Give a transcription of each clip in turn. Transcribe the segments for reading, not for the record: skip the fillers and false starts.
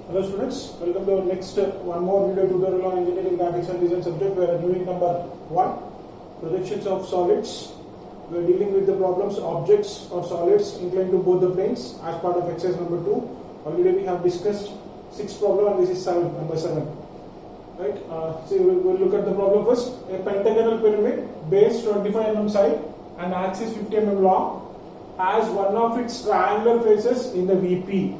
Hello students, welcome to our next one more video tutorial on engineering graphics and design subject. We are at unit number 1, projections of solids. We are dealing with the problems objects or solids inclined to both the planes as part of exercise number 2. Already we have discussed 6 problem and this is number 7. Right? So we'll look at the problem first. A pentagonal pyramid, base 25 mm side and axis 50 mm long, has one of its triangular faces in the VP,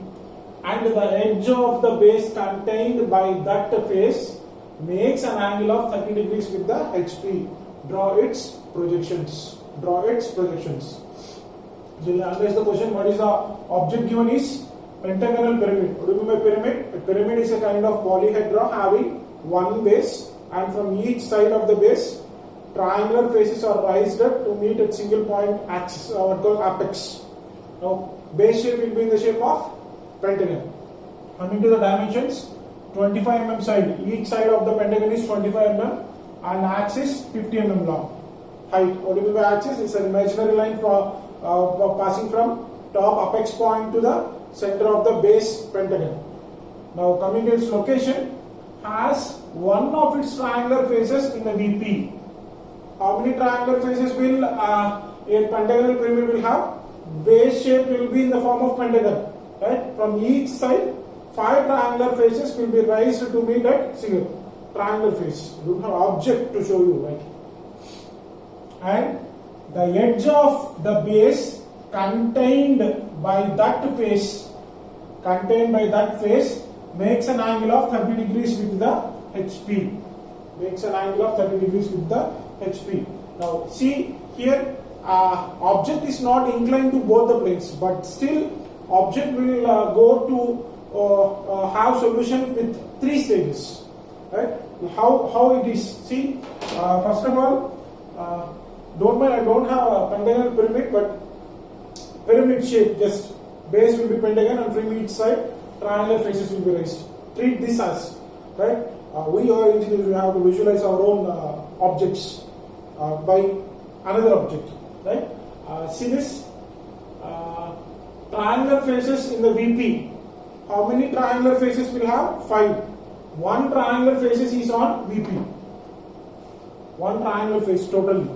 and the edge of the base contained by that face makes an angle of 30 degrees with the HP. Draw its projections. So you analyze the question. What is the object given is pentagonal pyramid. What do you mean by pyramid? A pyramid is a kind of polyhedra having one base, and from each side of the base triangular faces are raised up to meet at single point axis, what called apex. Now base shape will be in the shape of pentagon. Coming to the dimensions, 25 mm side, each side of the pentagon is 25 mm and axis 50 mm long. Height, what do you mean by axis? It's an imaginary line passing from top apex point to the center of the base pentagon. Now coming to its location, has one of its triangular faces in the VP. How many triangular faces will a pentagonal pyramid will have? Base shape will be in the form of pentagon. Right? From each side, 5 triangular faces will be raised to meet at single triangular face. You have object to show you, right? And the edge of the base contained by that face makes an angle of 30 degrees with the HP. Now see here, object is not inclined to both the planes, but still object will go to have solution with 3 stages. Right? How it is? See, first of all, don't mind, I don't have a pentagonal pyramid, but pyramid shape, just base will be pentagon and from each side triangular faces will be raised. Treat this as, right? We are engineers, we have to visualize our own objects by another object, right? See this, triangular faces in the VP. How many triangular faces will have? 5. 1 triangular faces is on VP. 1 triangular face totally.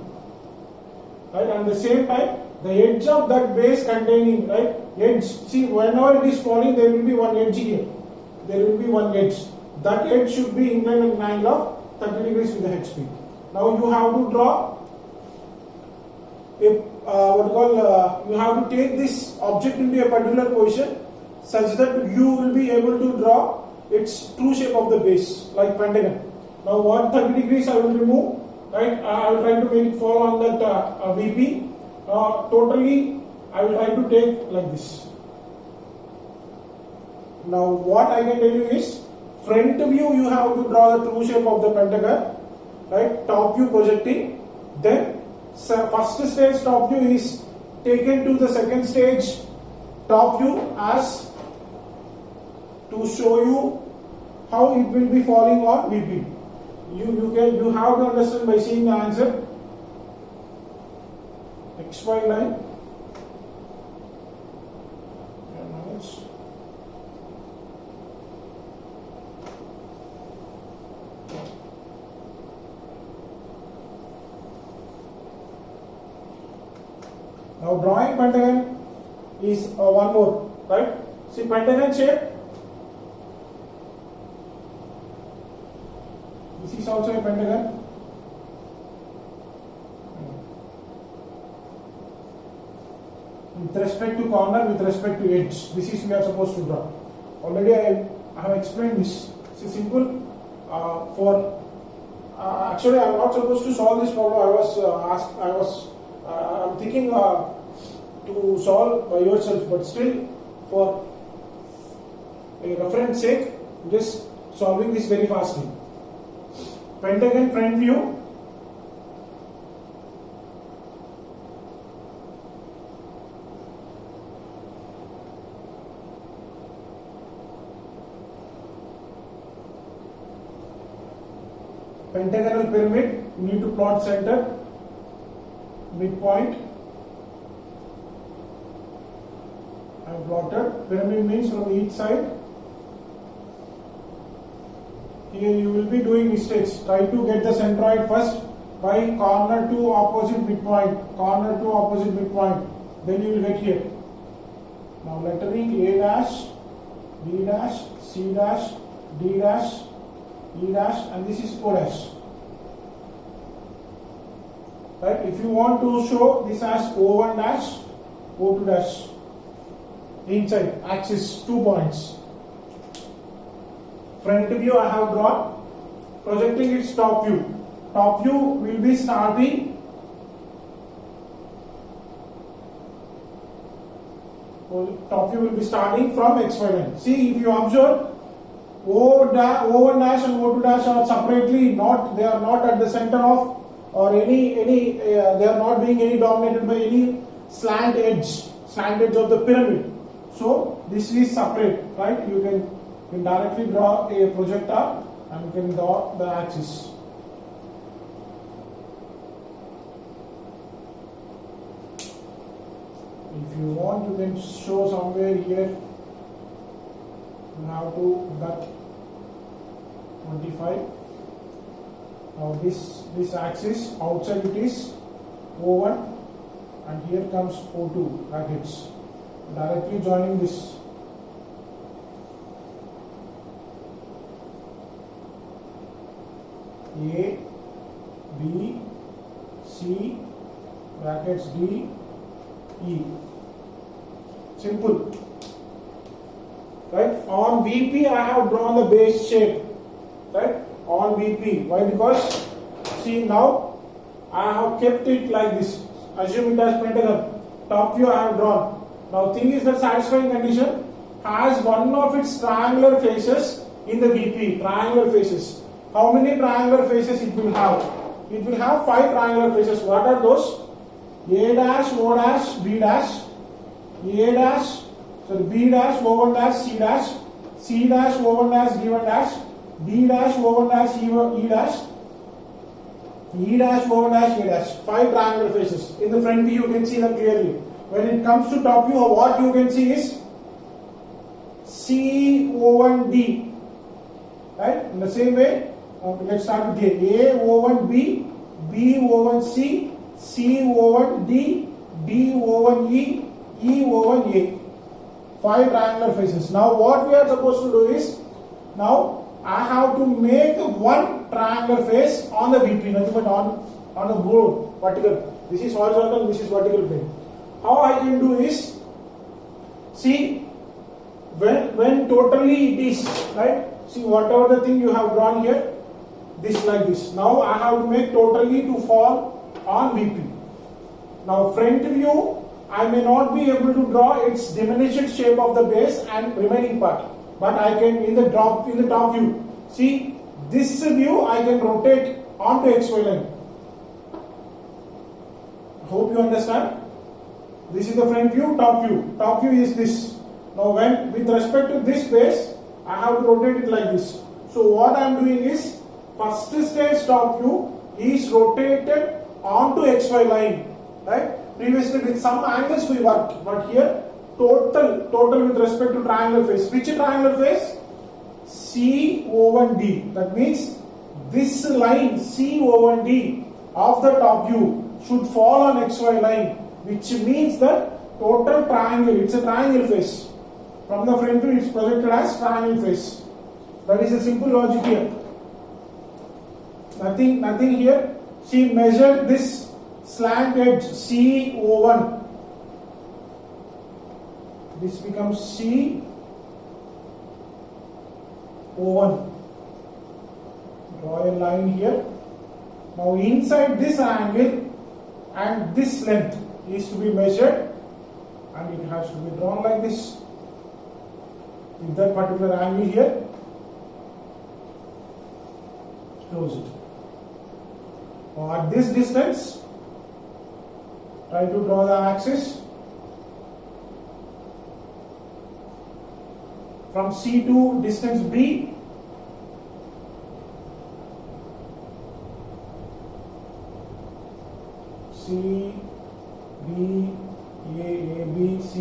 Right? And at the same time, the edge of that base containing, right? Edge. See, whenever it is falling, there will be one edge here. There will be one edge. That edge should be inclined at an angle of 30 degrees with the HP. Now you have to draw you have to take this object into a particular position such that you will be able to draw its true shape of the base, like pentagon. Now what 30 degrees I will remove, right? I will try to make it fall on that VP. Totally I will try to take like this. Now what I can tell you is, front view you have to draw the true shape of the pentagon, right? Top view projecting. Then first stage top view is taken to the second stage top view as to show you how it will be falling on VP. You have to understand by seeing the answer. XY line. Now drawing pentagon is one more, right? See pentagon shape. This is also a pentagon. With respect to corner, with respect to edge, this is we are supposed to draw. Already I have explained this. It's simple. Actually, I am not supposed to solve this problem. I'm thinking to solve by yourself, but still for a reference sake, just solving this very fastly. Pentagon front view. Pentagonal pyramid, you need to plot center, midpoint. I have plotted. Pyramid means from each side here you will be doing mistakes. Try to get the centroid first by corner to opposite midpoint, then you will get here. Now lettering A dash, B dash, C dash, D dash, E dash, and this is O dash. Right? If you want to show this as O1 dash, O2 dash, inside axis 2 points. Front view I have drawn, projecting its top view. Top view will be starting from XY line. See, if you observe, O1 dash and O2 dash are separately they are not at the center of or they are not being dominated by any slant edge of the pyramid. So this is separate, right? You can directly draw a projector and you can draw the axis. If you want, you can show somewhere here. You have to cut 25. Now this axis, outside it is O1 and here comes O2 brackets. Directly joining this. A, B, C, brackets D, E. Simple. Right? On VP I have drawn the base shape. Right? On VP. Why? Because see, now I have kept it like this. Assume it as pentagon. Top view I have drawn. Now thing is, the satisfying condition has one of its triangular faces in the VP. Triangular faces. How many triangular faces it will have? It will have 5 triangular faces. What are those? A dash, O dash, B dash, A dash, B dash, O1 dash, C dash, C dash, O1 dash, D1 dash, D dash, O1 dash, E dash, E dash, O1 dash, A dash. 5 triangular faces. In the front view you can see them clearly. When it comes to top view, what you can see is C-O1-D. Right? In the same way, let's start with A, O1-B, B-O1-C, C-O1-D, D-O1-E, E-O1-A. 5 triangular faces. Now what we are supposed to do is, now I have to make one triangular face on the VP, nothing but on the board, vertical. This is horizontal, this is vertical plane. How I can do is, see, when totally it is, right? See, whatever the thing you have drawn here, this like this. Now I have to make totally to fall on VP. Now front view, I may not be able to draw its diminished shape of the base and remaining part, but I can in the top view. See, this view I can rotate onto XY line. Hope you understand. This is the front view, top view. Top view is this. Now when with respect to this base, I have to rotate it like this. So what I am doing is, first stage top view is rotated onto XY line. Right? Previously with some angles we worked, but here total with respect to triangular face. Which triangular face? C-O1-D. That means this line C-O1-D of the top view should fall on XY line, which means that total triangle, it's a triangle face. From the front view, it's projected as triangle face. That is a simple logic here. Nothing here. See, measure this slant edge C-O1. This becomes C-O1. Draw a line here. Now inside this angle and this length is to be measured, and it has to be drawn like this. With that particular angle here, close it. Now at this distance, try to draw the axis from C to distance B. C, B, A, B, C,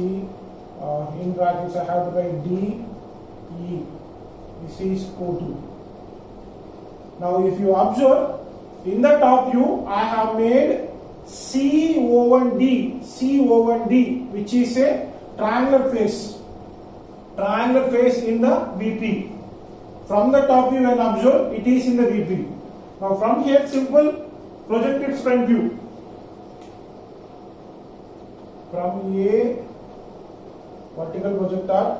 in brackets I have to write D, E. This is O2. Now if you observe, in the top view I have made C over D, which is a triangular face in the VP. From the top view and observe, it is in the VP. Now from here, simple, project its front view. From A, vertical projector,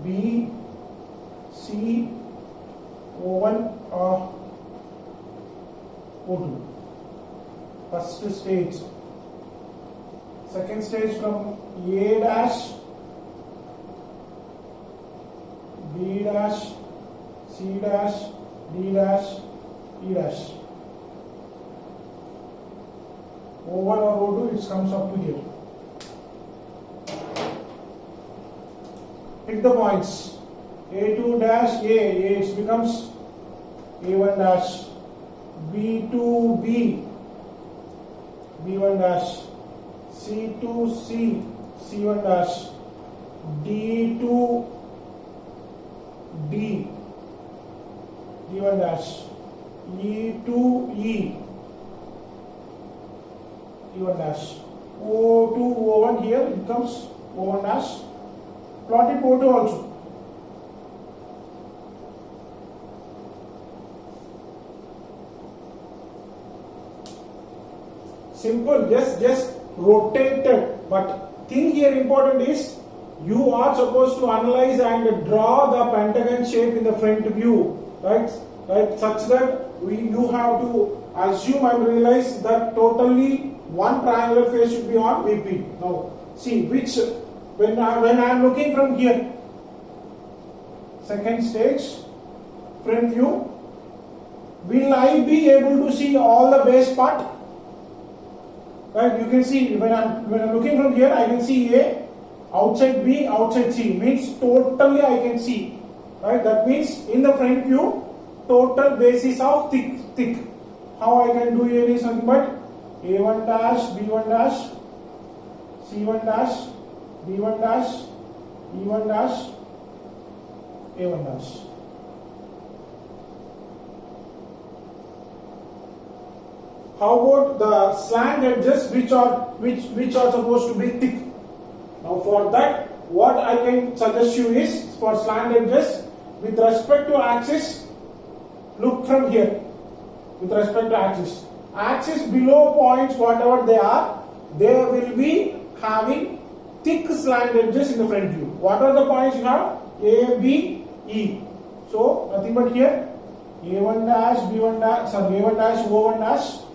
B, C, O1 or O2. First stage. Second stage from A dash, B dash, C dash, D dash, E dash. O1 or O2, it comes up to here. Pick the points. A2 dash A, it becomes A1 dash. B2 B, B1 dash. C2 C, C1 dash. D2 D, D1 dash. E2 E, E1 dash. O2 O1 here, it comes O1 dash. Plot it O2 also. Simple, just rotate it. But thing here important is you are supposed to analyze and draw the pentagon shape in the front view, right? Such that you have to assume and realize that totally one triangular face should be on VP. Now see which when I am looking from here, second stage, front view, will I be able to see all the base part? Right, you can see when I'm looking from here, I can see A, outside B, outside C, means totally I can see. Right, that means in the front view, total basis of thick. How I can do here is nothing but A1 dash, B1 dash, C1 dash, B1 dash, E1 dash, A1 dash. How about the slant edges which are supposed to be thick? Now for that, what I can suggest you is, for slant edges with respect to axis, look from here. With respect to axis. Axis below points, whatever they will be having thick slant edges in the front view. What are the points you have? A, B, E. So nothing but here A1 dash, B1 dash, A1 dash, O1 dash,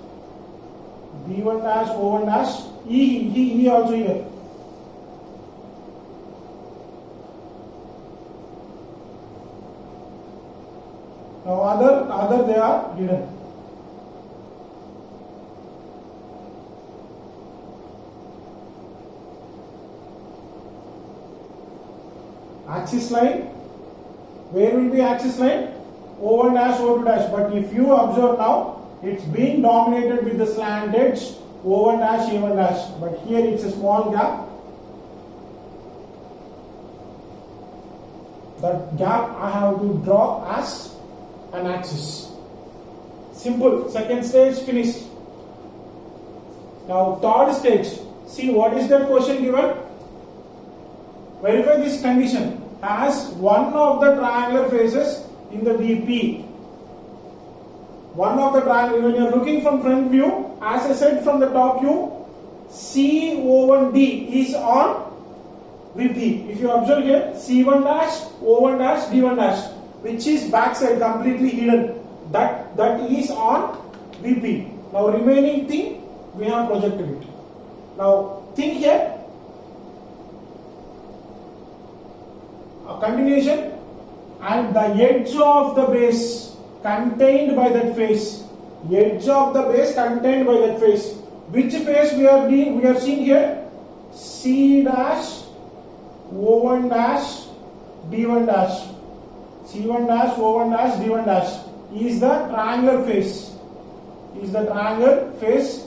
B1 dash, O1 dash, E also here. Now other they are hidden. Axis line, where will be axis line? O1 dash, O2 dash. But if you observe now, it's being dominated with the slant edge O1 dash, A1 dash. But here it's a small gap. That gap I have to draw as an axis. Simple. Second stage finished. Now third stage. See what is that question given? Verify this condition. Has one of the triangular faces in the VP. One of the triangle, when you are looking from front view, as I said from the top view, C01D is on VP. If you observe here, C1 dash, O1 dash, D1 dash, which is backside completely hidden, that is on VP. Now remaining thing, we have projected it. Now think here, a continuation, and the edge of the base contained by that face. Edge of the base contained by that face. Which face we are seeing here? C dash, O1 dash, D1 dash. C1 dash, O1 dash, D1 dash is the triangular face. Is the triangular face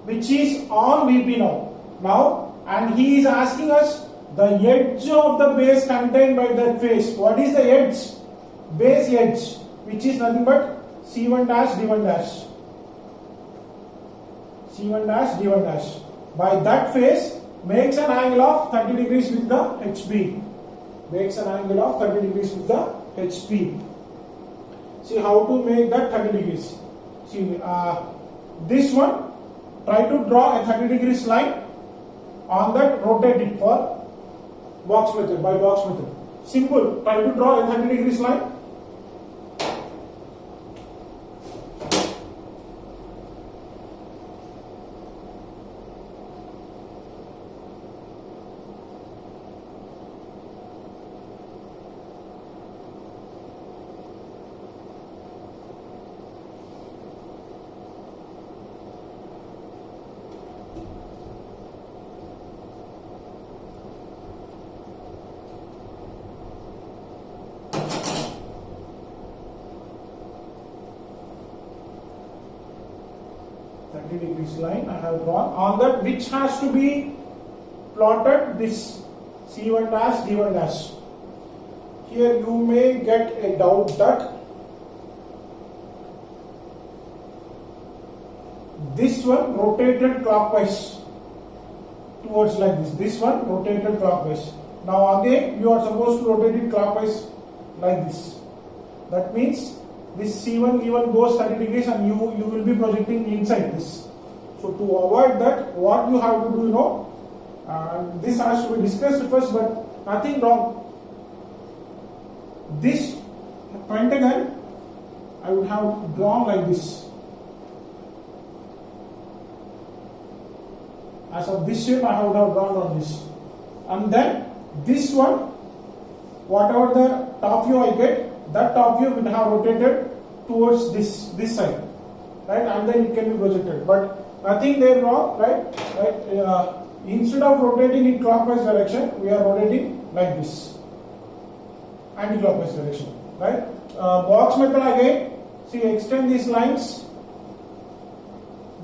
which is on VP now. And he is asking us the edge of the base contained by that face. What is the edge? Base edge. which is nothing but C1 dash D1 dash. C1 dash D1 dash. By that face makes an angle of 30 degrees with the HP. Makes an angle of 30 degrees with the HP. See how to make that 30 degrees. See this one, try to draw a 30 degrees line. On that, rotate it for box method, by box method. Simple, try to draw a 30 degrees line. Degrees line I have drawn. On that, which has to be plotted this C1 dash D1 dash. Here you may get a doubt that this one rotated clockwise towards like this. This one rotated clockwise. Now again you are supposed to rotate it clockwise like this. That means this C1 D1 goes 30 degrees and you will be projecting inside this. So to avoid that, what you have to do, this has to be discussed first, but nothing wrong. This pentagon I would have drawn like this. As of this shape I would have drawn on this. And then this one, whatever the top view I get, that top view will have rotated towards this side, right? And then it can be projected. But nothing there wrong, right? Instead of rotating in clockwise direction, we are rotating like this, anti-clockwise direction, right? Box method again. See, extend these lines.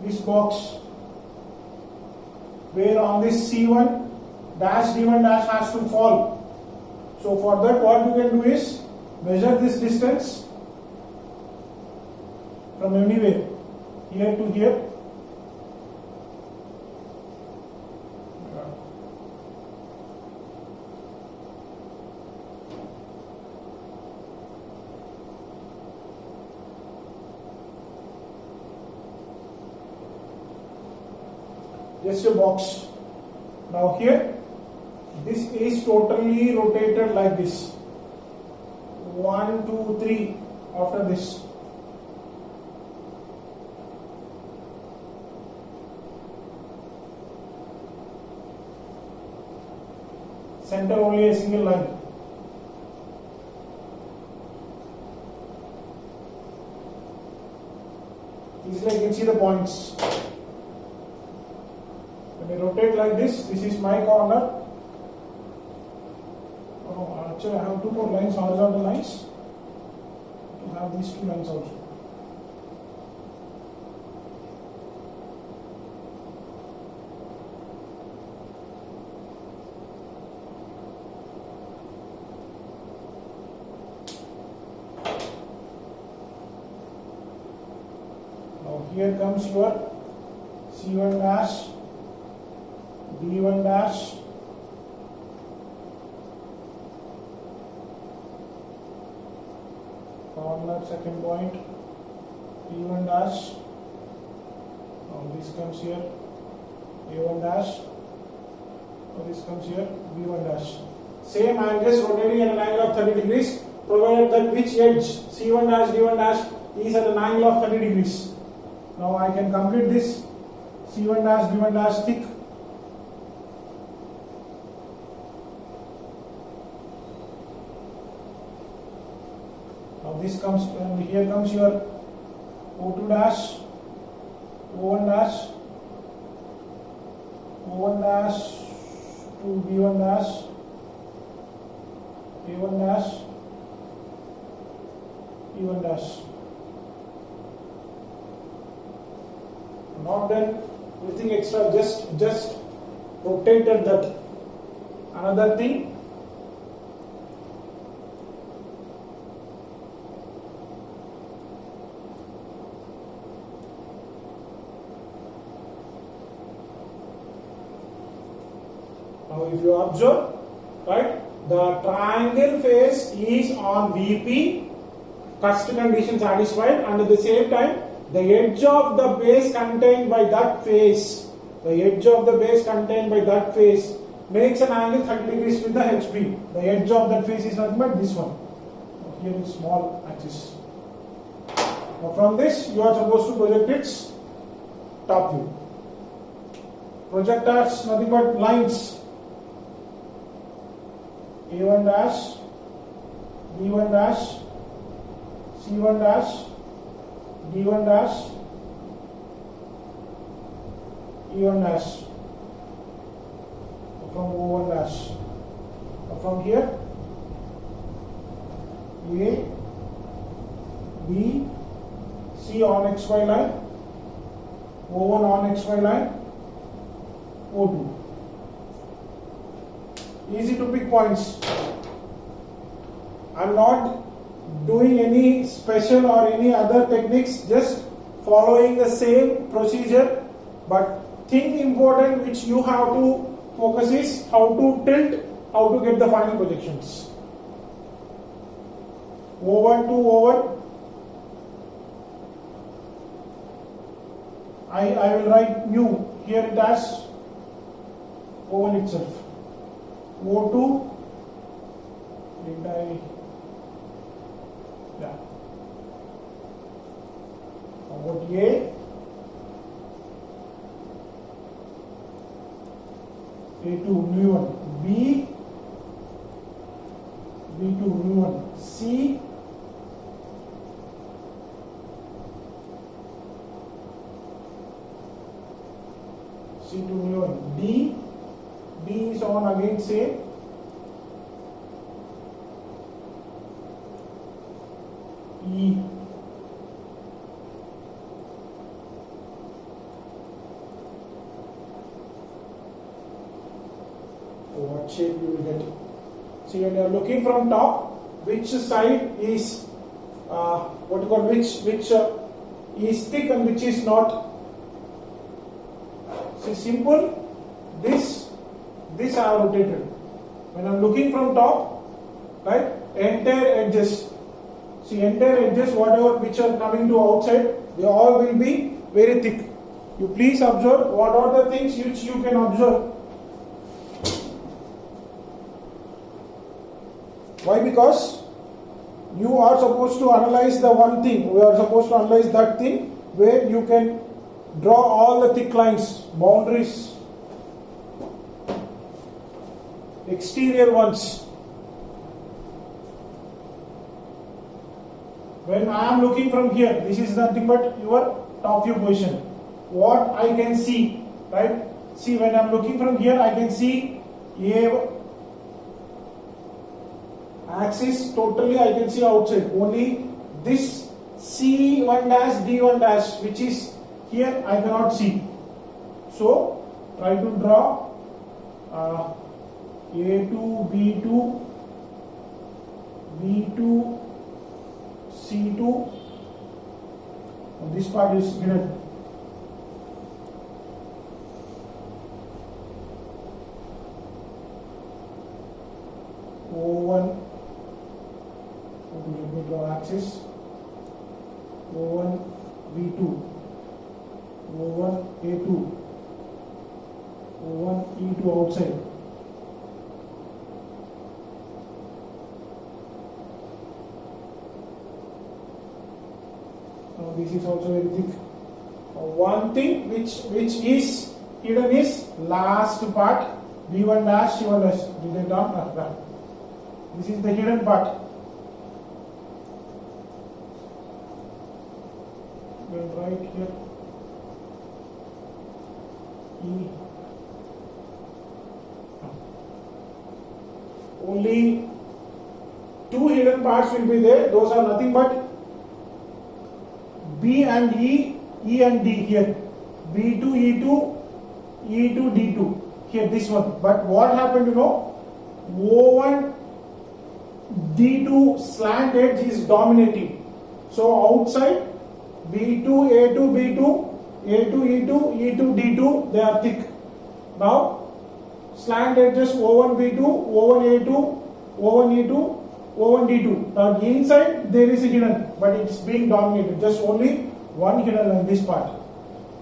This box, where on this C1 dash D1 dash has to fall. So for that, what you can do is measure this distance from anywhere, here to here. Just a box. Now here, this is totally rotated like this. 1, 2, 3 after this. Center only a single line. Easily you can see the points. When I rotate like this is my corner. Oh, actually I have two more lines, horizontal lines. To have these two lines also. Now here comes your C1 dash, D1 dash, corner second point, P1 dash. Now this comes here, A1 dash. Now this comes here, B1 dash. Same, I am just rotating at an angle of 30 degrees, provided that which edge C1 dash, D1 dash is at an angle of 30 degrees. Now I can complete this C1 dash, D1 dash thick. Now this comes, and here comes your O2 dash, O1 dash, O1 dash to B1 dash, A1 dash, E1 dash. Not done anything extra, just rotated that. Another thing, Now if you observe, right, the triangle face is on VP, first condition satisfied, and at the same time the edge of the base contained by that face, makes an angle 30 degrees with the HB. The edge of that face is nothing but this one. Here is small axis. Now from this you are supposed to project its top view. Project as nothing but lines. A1 dash, B1 dash, C1 dash, D1 dash, E1 dash, from O1 dash. From here, A, B, C on XY line, O1 on XY line, O2. Easy to pick points. I am not doing any special or any other techniques, just following the same procedure, but thing important which you have to focus is how to tilt, how to get the final projections. O1 to O1. I will write mu here it as O1 itself. O2, did I? Yeah. About A2 mu1, B, B2 mu1, C, C2 mu1, D is on again same, E, what shape you will get. See, when you are looking from top, which side is which is thick and which is not. See, simple. This I have rotated. When I am looking from top, right, entire edges. See, entire edges, whatever which are coming to outside, they all will be very thick. You please observe what are the things which you can observe. Why? Because you are supposed to analyze the one thing. We are supposed to analyze that thing where you can draw all the thick lines, boundaries, exterior ones. When I am looking from here, this is nothing but your top view position. What I can see, right? See, when I am looking from here, I can see A axis totally I can see outside. Only this C1 dash, D1 dash, which is here, I cannot see. So, try to draw A2, B2, B2, C2. This part is hidden. O1, let me draw axis. O1, B2, O1, A2, O1, E2 outside. Now this is also very thick. One thing which is hidden is last part, B1 dash, C1 dash. Did I done? This is the hidden part. We'll write here E. Only two hidden parts will be there. Those are nothing but B and E, E and D here. B2, E2, E2, D2. Here, this one. But what happened, you know? O1, D2 slant edge is dominating. So outside, B2, A2, B2, A2, E2, E2, D2, they are thick. Now, slant edges O1 B2, O1 A2, O1 E2, O1 D2. Now inside there is a hidden, but it's being dominated. Just only one hidden line, this part.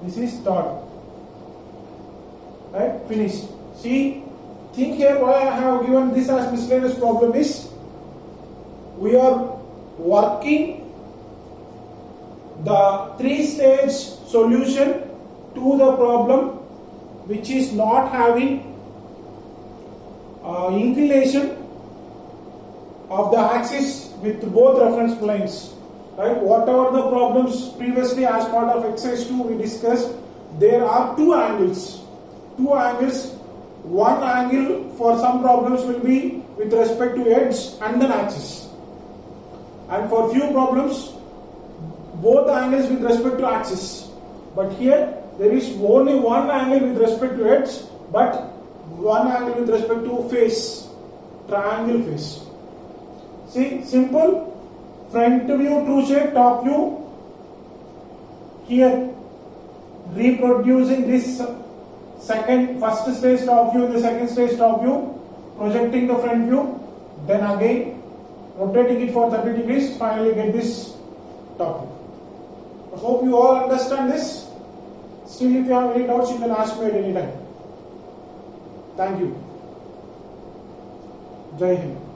This is third. Right? Finished. See, think here why I have given this as miscellaneous problem is we are working the three-stage solution to the problem which is not having inclination of the axis with both reference planes. Right? Whatever the problems previously as part of exercise 2 we discussed, there are two angles. Two angles. One angle for some problems will be with respect to edge and then axis. And for few problems, both angles with respect to axis. But here there is only one angle with respect to edge, but one angle with respect to face, triangle face. See, simple. Front view, true shape, top view. Here, reproducing this first stage top view, the second stage top view, projecting the front view, then again rotating it for 30 degrees, finally get this top view. I hope you all understand this. Still, if you have any doubts, you can ask me at any time. Thank you. Jai Hind.